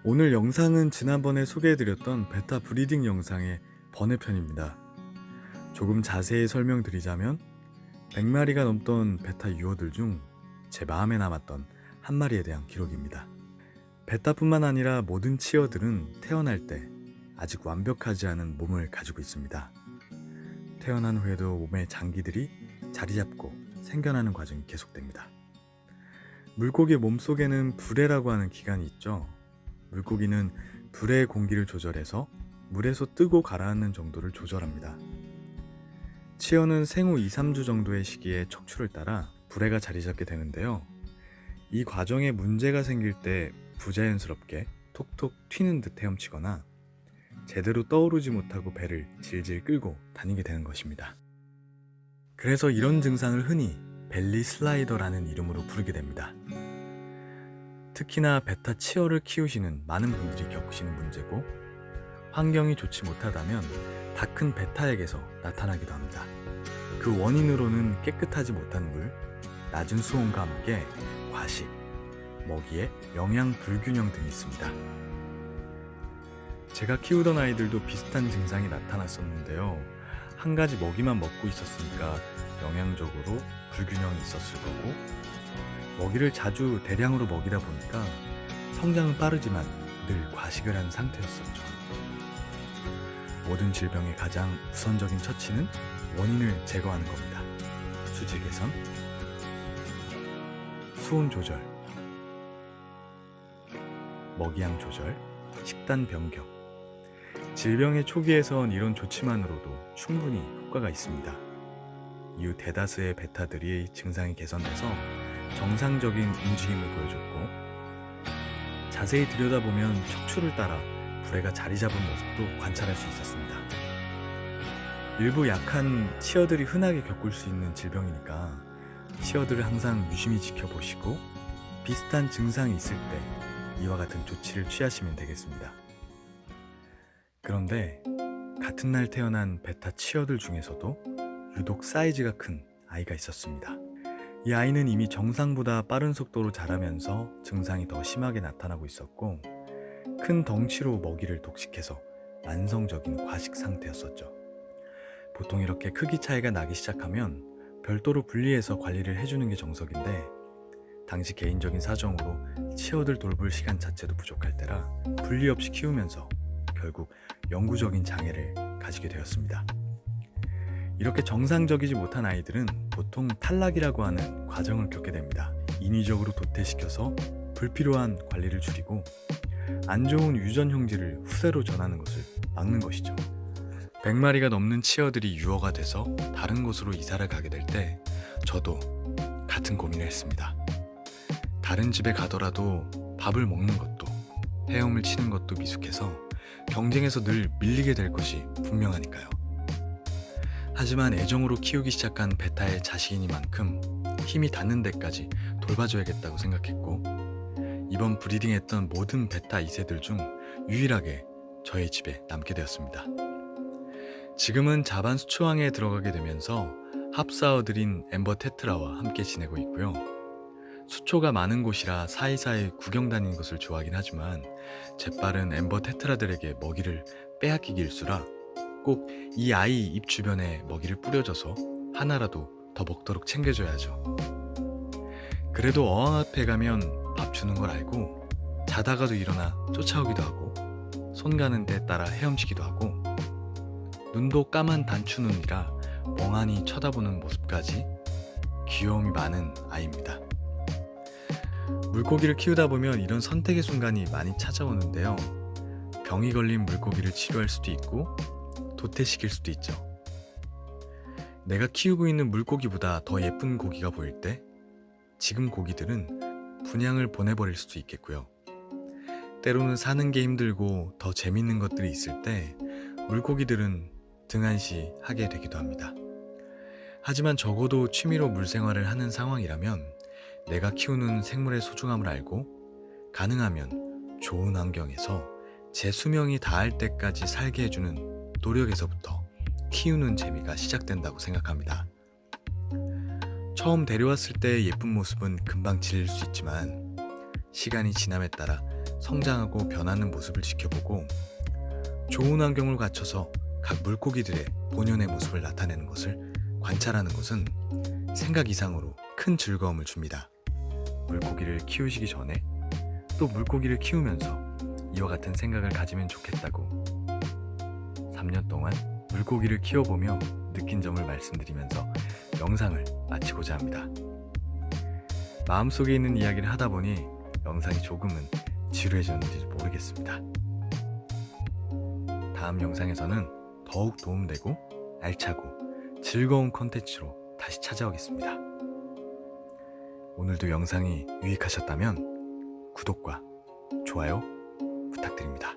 오늘 영상은 지난번에 소개해드렸던 베타 브리딩 영상의 번외편입니다. 조금 자세히 설명드리자면 100마리가 넘던 베타 유어들 중 제 마음에 남았던 한 마리에 대한 기록입니다. 베타뿐만 아니라 모든 치어들은 태어날 때 아직 완벽하지 않은 몸을 가지고 있습니다. 태어난 후에도 몸의 장기들이 자리 잡고 생겨나는 과정이 계속됩니다. 물고기 몸속에는 불해라고 하는 기관이 있죠. 물고기는 불의 공기를 조절해서 물에서 뜨고 가라앉는 정도를 조절합니다. 치어는 생후 2-3주 정도의 시기에 척추를 따라 불해가 자리 잡게 되는데요. 이 과정에 문제가 생길 때 부자연스럽게 톡톡 튀는 듯 헤엄치거나 제대로 떠오르지 못하고 배를 질질 끌고 다니게 되는 것입니다. 그래서 이런 증상을 흔히 벨리 슬라이더라는 이름으로 부르게 됩니다. 특히나 베타 치어를 키우시는 많은 분들이 겪으시는 문제고, 환경이 좋지 못하다면 다 큰 베타에게서 나타나기도 합니다. 그 원인으로는 깨끗하지 못한 물, 낮은 수온과 함께 과식, 먹이의 영양 불균형 등이 있습니다. 제가 키우던 아이들도 비슷한 증상이 나타났었는데요. 한 가지 먹이만 먹고 있었으니까 영양적으로 불균형이 있었을 거고, 먹이를 자주 대량으로 먹이다 보니까 성장은 빠르지만 늘 과식을 한 상태였었죠. 모든 질병의 가장 우선적인 처치는 원인을 제거하는 겁니다. 수질 개선, 수온 조절, 먹이양 조절, 식단 변경. 질병의 초기에선 이런 조치만으로도 충분히 효과가 있습니다. 이후 대다수의 베타들이 증상이 개선돼서 정상적인 움직임을 보여줬고, 자세히 들여다보면 척추를 따라 불해가 자리 잡은 모습도 관찰할 수 있었습니다. 일부 약한 치어들이 흔하게 겪을 수 있는 질병이니까 치어들을 항상 유심히 지켜보시고 비슷한 증상이 있을 때 이와 같은 조치를 취하시면 되겠습니다. 그런데 같은 날 태어난 베타 치어들 중에서도 유독 사이즈가 큰 아이가 있었습니다. 이 아이는 이미 정상보다 빠른 속도로 자라면서 증상이 더 심하게 나타나고 있었고, 큰 덩치로 먹이를 독식해서 만성적인 과식 상태였었죠. 보통 이렇게 크기 차이가 나기 시작하면 별도로 분리해서 관리를 해주는 게 정석인데, 당시 개인적인 사정으로 치어들 돌볼 시간 자체도 부족할 때라 분리 없이 키우면서 결국 영구적인 장애를 가지게 되었습니다. 이렇게 정상적이지 못한 아이들은 보통 탈락이라고 하는 과정을 겪게 됩니다. 인위적으로 도태시켜서 불필요한 관리를 줄이고 안 좋은 유전 형질을 후세로 전하는 것을 막는 것이죠. 100마리가 넘는 치어들이 유어가 돼서 다른 곳으로 이사를 가게 될 때 저도 같은 고민을 했습니다. 다른 집에 가더라도 밥을 먹는 것도 헤엄을 치는 것도 미숙해서 경쟁에서 늘 밀리게 될 것이 분명하니까요. 하지만 애정으로 키우기 시작한 베타의 자식이니만큼 힘이 닿는 데까지 돌봐줘야겠다고 생각했고, 이번 브리딩했던 모든 베타 2세들 중 유일하게 저희 집에 남게 되었습니다. 지금은 자반 수초항에 들어가게 되면서 합사어들인 엠버 테트라와 함께 지내고 있고요. 수초가 많은 곳이라 사이사이 구경 다니는 것을 좋아하긴 하지만 재빠른 엠버 테트라들에게 먹이를 빼앗기기 일쑤라 꼭 이 아이 입 주변에 먹이를 뿌려줘서 하나라도 더 먹도록 챙겨줘야죠. 그래도 어항 앞에 가면 밥 주는 걸 알고 자다가도 일어나 쫓아오기도 하고 손 가는 데 따라 헤엄치기도 하고, 눈도 까만 단추 눈이라 멍하니 쳐다보는 모습까지 귀여움이 많은 아이입니다. 물고기를 키우다 보면 이런 선택의 순간이 많이 찾아오는데요. 병이 걸린 물고기를 치료할 수도 있고 도태시킬 수도 있죠. 내가 키우고 있는 물고기보다 더 예쁜 고기가 보일 때 지금 고기들은 분양을 보내버릴 수도 있겠고요. 때로는 사는 게 힘들고 더 재밌는 것들이 있을 때 물고기들은 등한시 하게 되기도 합니다. 하지만 적어도 취미로 물생활을 하는 상황이라면 내가 키우는 생물의 소중함을 알고 가능하면 좋은 환경에서 제 수명이 다할 때까지 살게 해주는 노력에서부터 키우는 재미가 시작된다고 생각합니다. 처음 데려왔을 때의 예쁜 모습은 금방 질릴 수 있지만 시간이 지남에 따라 성장하고 변하는 모습을 지켜보고 좋은 환경을 갖춰서 각 물고기들의 본연의 모습을 나타내는 것을 관찰하는 것은 생각 이상으로 큰 즐거움을 줍니다. 물고기를 키우시기 전에 또 물고기를 키우면서 이와 같은 생각을 가지면 좋겠다고 3년 동안 물고기를 키워보며 느낀 점을 말씀드리면서 영상을 마치고자 합니다. 마음속에 있는 이야기를 하다 보니 영상이 조금은 지루해졌는지 모르겠습니다. 다음 영상에서는 더욱 도움되고 알차고 즐거운 콘텐츠로 다시 찾아오겠습니다. 오늘도 영상이 유익하셨다면 구독과 좋아요 부탁드립니다.